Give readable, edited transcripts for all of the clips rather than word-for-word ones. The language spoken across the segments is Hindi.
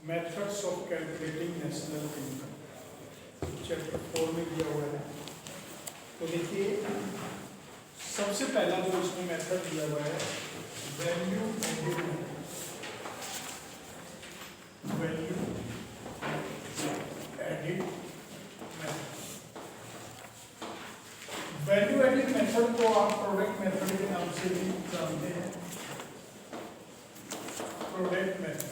Methods of calculating national income chapter 4 में दिया हुआ है। तो देखिए सबसे पहला जो इसमें मेथड दिया हुआ है वैल्यू एडेड मेथड को आप प्रोडक्ट मेथड के नाम से भी जानते हैं। Product method.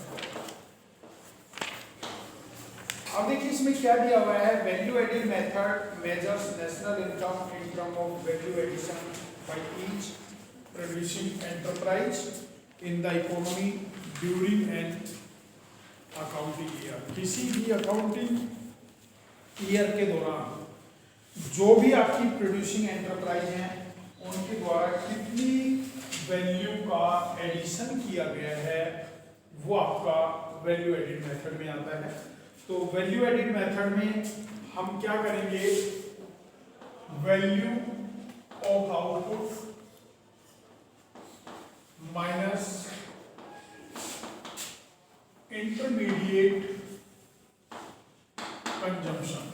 अब देखिए इसमें क्या दिया हुआ है, value added method measures national income in term of value addition by each producing enterprise in the economy during an accounting year. किसी भी अकाउंटिंग ईयर के दौरान जो भी आपकी प्रोड्यूसिंग एंटरप्राइज हैं उनके द्वारा कितनी वैल्यू का एडिशन किया गया है वो आपका वैल्यू एडेड मेथड में आता है। तो वैल्यू एडेड मेथड में हम क्या करेंगे, value of output minus intermediate consumption,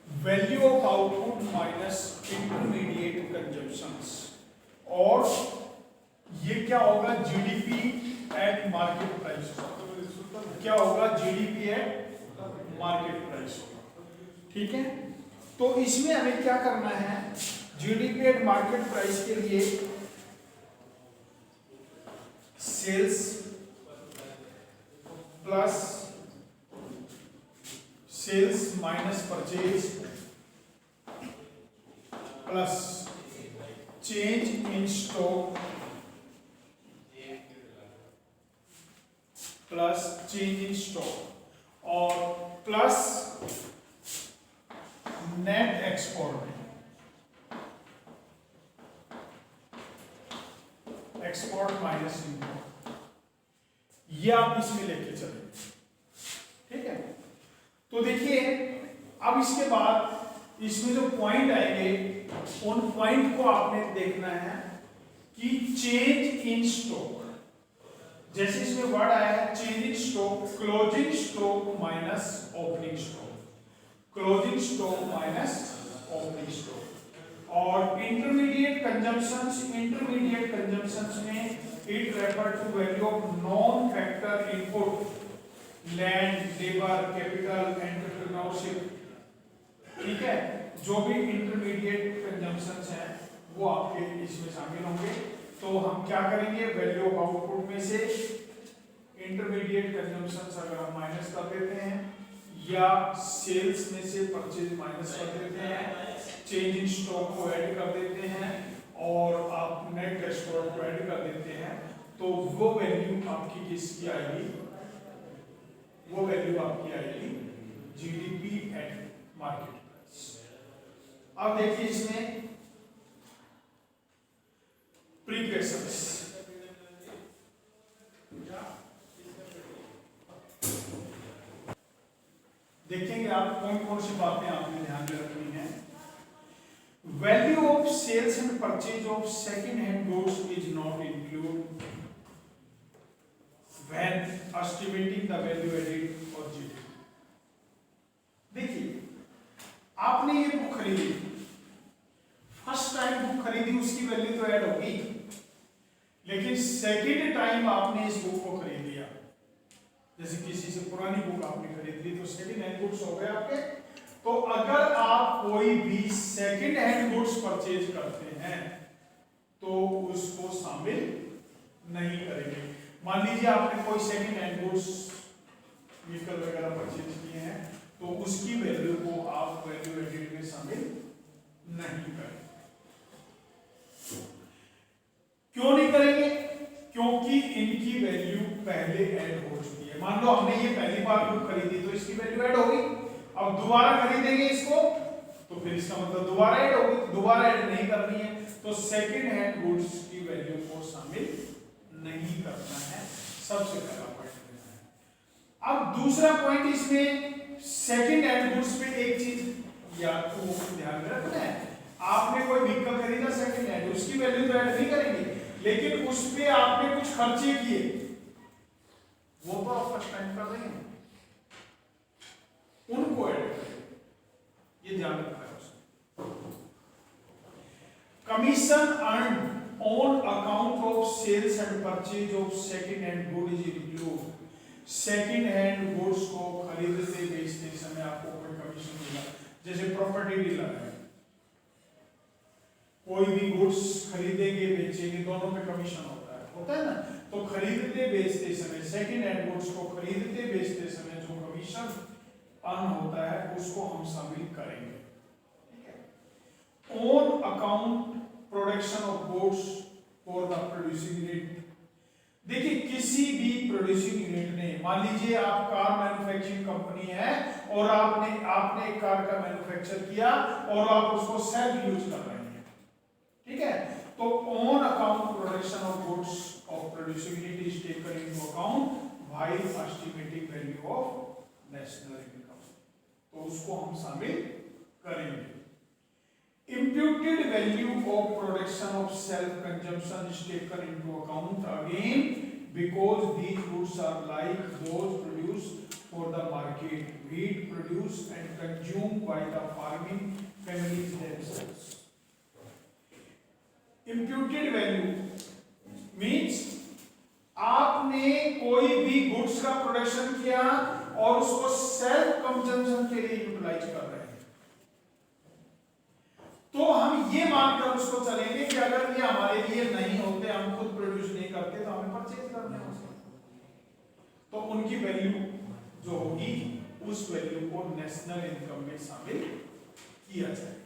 value of output minus intermediate consumptions, और ये क्या होगा, जीडीपी एट मार्केट प्राइस। क्या होगा, जीडीपी एट मार्केट प्राइस। ठीक है, तो इसमें हमें क्या करना है, जीडीपी एट मार्केट प्राइस के लिए sales plus sales minus purchase plus change in stock plus change in stock और plus net export minus input, ये आप इसमें लेके चलें। ठीक है, तो देखिए अब इसके बाद इसमें जो पॉइंट आएंगे उन पॉइंट को आपने देखना है कि चेंज इन स्टॉक, जैसे इसमें वर्ड आया है change in stock, closing stock minus opening stock, closing stock minus opening stock, और इंटरमीडिएट कंजम्पशंस, इंटरमीडिएट कंजम्पशंस में it refer to value of non factor input, land, labour, capital, entrepreneurship. ठीक है, जो भी इंटरमीडिएट कंजम्पशंस हैं वो आपके इसमें शामिल होंगे। तो हम क्या करेंगे, वैल्यू ऑफ आउटपुट में से इंटरमीडिएट कंजम्पशंस अगर हम माइनस कर देते हैं या सेल्स में से परचेज माइनस कर देते हैं, चेंज इन स्टॉक को ऐड कर देते हैं और आप नेट एक्सपोर्ट को ऐड कर देते हैं, तो वो वैल्यू आपकी किसकी आएगी, वो वैल्यू आपकी आएगी जीडीपी एट मार्केट प्राइस। अब देखिए इसमें प्रीकॉशंस, देखेंगे आप कौन कौन सी बातें आपने ध्यान में रखनी है। Value of sales and purchase of second hand goods is not include when estimating the value added और जीडीपी। देखिए आपने ये बुक खरीदी, फर्स्ट टाइम बुक खरीदी उसकी वैल्यू तो ऐड होगी, लेकिन सेकेंड टाइम आपने इस बुक को खरीद लिया, जैसे किसी से पुरानी बुक आपने खरीद ली तो सेकेंड हैंड गुड्स हो गए आपके। तो अगर आप कोई भी सेकेंड हैंड गुड्स परचेज करते हैं तो उसको शामिल नहीं करेंगे। मान लीजिए आपने कोई सेकेंड हैंड गुड्स व्हीकल वगैरह परचेज किए हैं तो उसकी वैल्यू को आप वैल्यू एडेड में शामिल नहीं करेंगे। क्यों नहीं करेंगे, क्योंकि इनकी वैल्यू पहले ऐड हो चुकी है। मान लो हमने ये पहली बार बुक खरीदी तो इसकी वैल्यू ऐड होगी, अब दोबारा खरीदेंगे इसको तो फिर इसका मतलब दोबारा ऐड होगी, दोबारा ऐड नहीं करनी है, तो सेकेंड हैंड गुड्स की वैल्यू को शामिल नहीं करना है, सबसे पहला पॉइंट। अब दूसरा पॉइंट इसमें सेकेंड हैंड गुड्स पे एक चीज या तो ध्यान में रखना है, आपने कोई व्हीकल खरीदा सेकेंड हैंड, उसकी वैल्यू तो ऐड नहीं करेंगे, लेकिन उस पे आपने कुछ खर्चे किए, वो तो आप फर्स्ट टाइम कर रहे हैं, उनको ऐड करें, ये ध्यान रखना है उसमें। Commission earn on account of sales and purchase of second hand good is include. Second hand goods को खरीदते बेचते समय आपको कोई कमीशन मिला, जैसे प्रॉपर्टी डीलर है, कोई भी गुड्स खरीदेंगे बेचेंगे दोनों पे कमीशन होता है ना। तो खरीदते बेचते समय, सेकंड हैंड गुड्स को खरीदते बेचते समय जो कमीशन अर्न होता है उसको हम शामिल करेंगे, ठीक है। On account production of goods for the producing unit. देखिए किसी भी प्रोड्यूसिंग यूनिट ने, मान लीजिए आप कार मैन्युफैक्चरिंग कंपनी है और आपने एक कार का मैन्युफैक्चर किया और आप उसको सेल्फ यूज कर रहे हैं, ठीक है। तो on account production of goods of producing unit is taken into account while estimating value of national income, तो उसको हम शामिल करेंगे। Imputed value of production of self consumption is taken into account again because these goods are like those produced for the market, wheat produced and consumed by the farming families themselves. Imputed value means आपने कोई भी गुड्स का प्रोडक्शन किया और उसको सेल्फ कंजम्पशन के लिए यूटिलाइज कर रहे हैं, तो हम ये मानकर उसको चलेंगे कि अगर ये हमारे लिए नहीं होते, हम खुद प्रोड्यूस नहीं करते, तो हमें परचेज करने होंगे, तो उनकी वैल्यू जो होगी उस वैल्यू को नेशनल इनकम में शामिल किया जाएगा।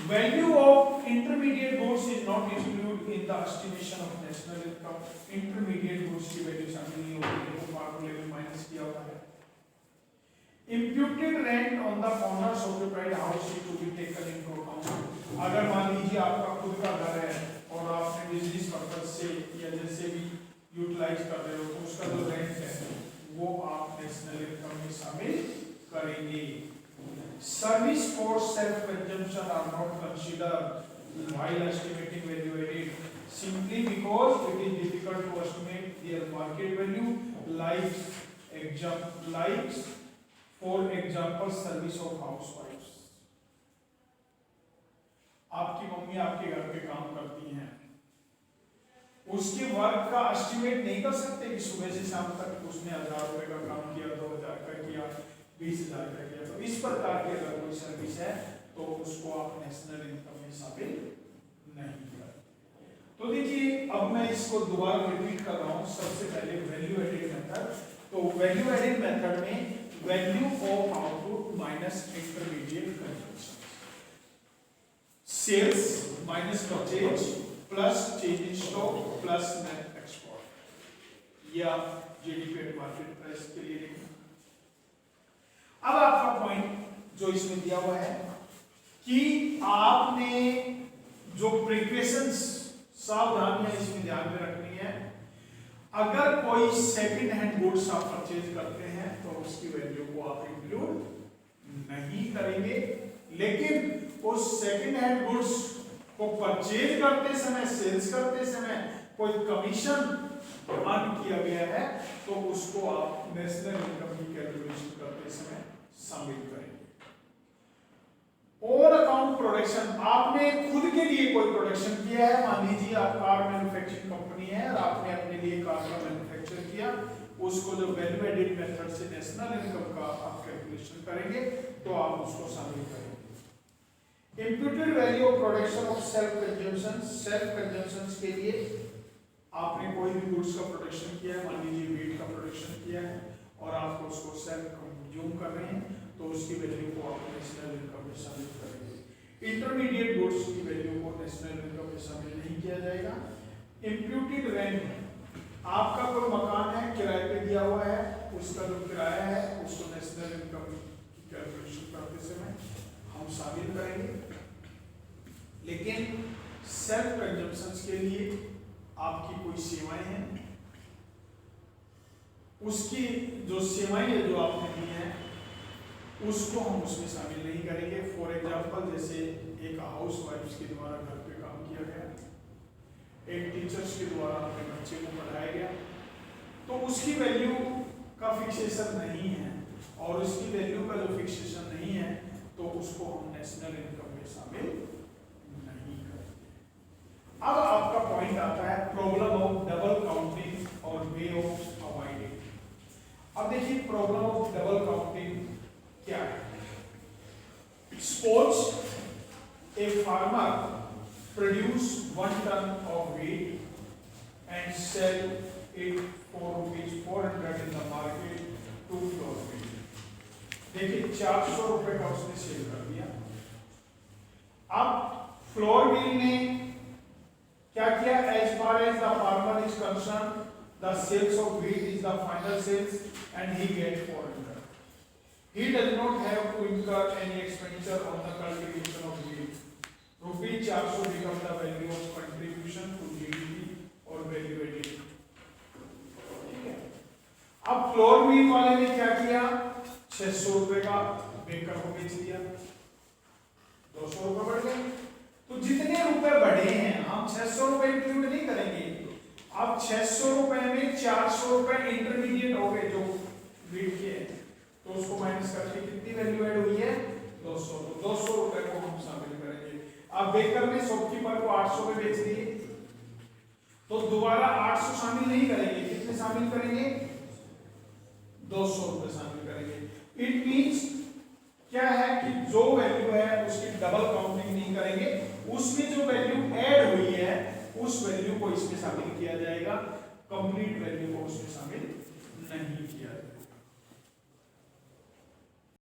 Value of intermediate goods is not include in the estimation of national income. Intermediate goods की वैल्यू शामिल नहीं होगी, वो फार्मूले में माइनस किया हुआ है। Imputed rent on the owner's occupied house is to be taken into account। अगर मान लीजिए आपका खुद का घर है और आपने बिजनेस पर्पस से या जैसे भी यूटिलाइज कर रहे हो, तो उसका जो रेंट है वो आप नेशनल इनकम में शामिल करेंगे। Service for self consumption are not considered while estimating value added simply because it is difficult to estimate their market value, like for example service of हाउसवाइफ्स। आपकी मम्मी आपके घर पे काम करती हैं, उसके वर्क का एस्टिमेट नहीं कर सकते कि सुबह से शाम तक उसने 1000 रुपए का काम किया, 2000 का किया, 20,000 का किया। तो इस प्रकार की अगर कोई सर्विस है तो उसको आप नेशनल इनकम में शामिल नहीं कर। तो देखिए अब मैं इसको दोबारा रिपीट कर रहा हूं। सबसे पहले वैल्यू एडेड मेथड, तो वैल्यू एडेड मेथड में value of output minus intermediate consumption, sales minus purchase plus change in stock plus net export, या जीडीपी एट मार्केट प्राइस के लिए लिखें। अब आपका पॉइंट जो इसमें दिया हुआ है कि आपने जो प्रिकॉशंस, सावधानियां इसमें ध्यान में रखनी है। अगर कोई सेकंड हैंड गुड्स आप परचेज करते हैं तो उसकी वैल्यू को आप इंक्लूड नहीं करेंगे, लेकिन उस सेकंड हैंड गुड्स को परचेज करते समय, सेल्स करते समय कोई कमीशन अर्न किया गया है तो उसको आप नेशनल इनकम की कैलकुलेशन करते समय शामिल करेंगे। ऑन अकाउंट प्रोडक्शन, आपने खुद के लिए कोई प्रोडक्शन किया है, मान लीजिए आप कार मैन्युफैक्चरिंग कंपनी है और आपने अपने लिए कार का मैन्युफैक्चर किया, उसको जो वैल्यू एडेड मेथड से नेशनल इनकम का आप कैलकुलेशन करेंगे तो आप उसको शामिल करेंगे। Imputed value of production of self consumption, self consumption के लिए आपने कोई भी गुड्स का प्रोडक्शन किया है, मान लीजिए वीट का प्रोडक्शन किया है और आप उसको सेल्फ कंज्यूम कर रहे हैं तो उसकी वैल्यू को आप नेशनल इनकम में शामिल करेंगे। इंटरमीडिएट गुड्स की वैल्यू को नेशनल इनकम में शामिल नहीं किया जाएगा। इंप्यूटेड रेंट, आपका कोई मकान है किराए पे दिया हुआ है, उसका जो किराया है उसको नेशनल इनकम की कैलकुलेशन करते समय हम शामिल करेंगे। लेकिन सेल्फ कंजम्पशन के लिए आपकी कोई सेवाएं हैं, उसकी जो सेवाएं जो आपने दी हैं उसको हम उसमें शामिल नहीं करेंगे। फॉर एग्जांपल जैसे एक हाउस वाइफ के द्वारा घर पे काम द्वारा अपने बच्चे को पढ़ाया गया, तो उसकी वैल्यू का फिक्सेशन नहीं है, और उसकी वैल्यू का जो फिक्सेशन नहीं है तो उसको हम नेशनल इनकम में शामिल नहीं करेंगे। अब आपका पॉइंट आता है प्रॉब्लम ऑफ डबल काउंटिंग और वे ऑफ अवॉइडिंग। अब देखिए प्रॉब्लम ऑफ डबल काउंटिंग क्या है। Suppose a farmer produce 1 ton of wheat and sell it for ₹400 in the market to flour mill। देखिए 400 रुपए का उसने सेल कर दिया। अब फ्लोर मिल ने क्या किया, as far as the farmer is concern the sales of wheat is the final sales and he get 400। He does not have to incur any expenditure on the cultivation of wheat. Rupees 400 become the value of contribution to GDP और value addition। ठीक है। अब फ्लोर मिल वाले ने क्या किया, 600 रुपए का बेकर को बेच दिया, 200 रुपए बढ़ गए। तो जितने रुपए बढ़े हैं हम 600 रुपए इंक्लूड नहीं करेंगे। अब 600 रुपए में 400 रुपए इंटरमीडिएट हो गए जो वीट के, तो उसको माइनस करके कितनी वैल्यू ऐड हुई है, 200। तो 200 रुपए को हम शामिल करेंगे। अब बेकर ने शॉपकीपर को 800 में बेच दिए, तो दोबारा 800 शामिल नहीं करेंगे, कितने शामिल करेंगे, 200 रुपए शामिल करेंगे। इट मींस क्या है कि जो वैल्यू है उसकी डबल काउंटिंग नहीं करेंगे, उसमें जो वैल्यू ऐड हुई है उस वैल्यू को इसमें शामिल किया जाएगा, कंप्लीट वैल्यू को उसमें शामिल नहीं किया जाएगा।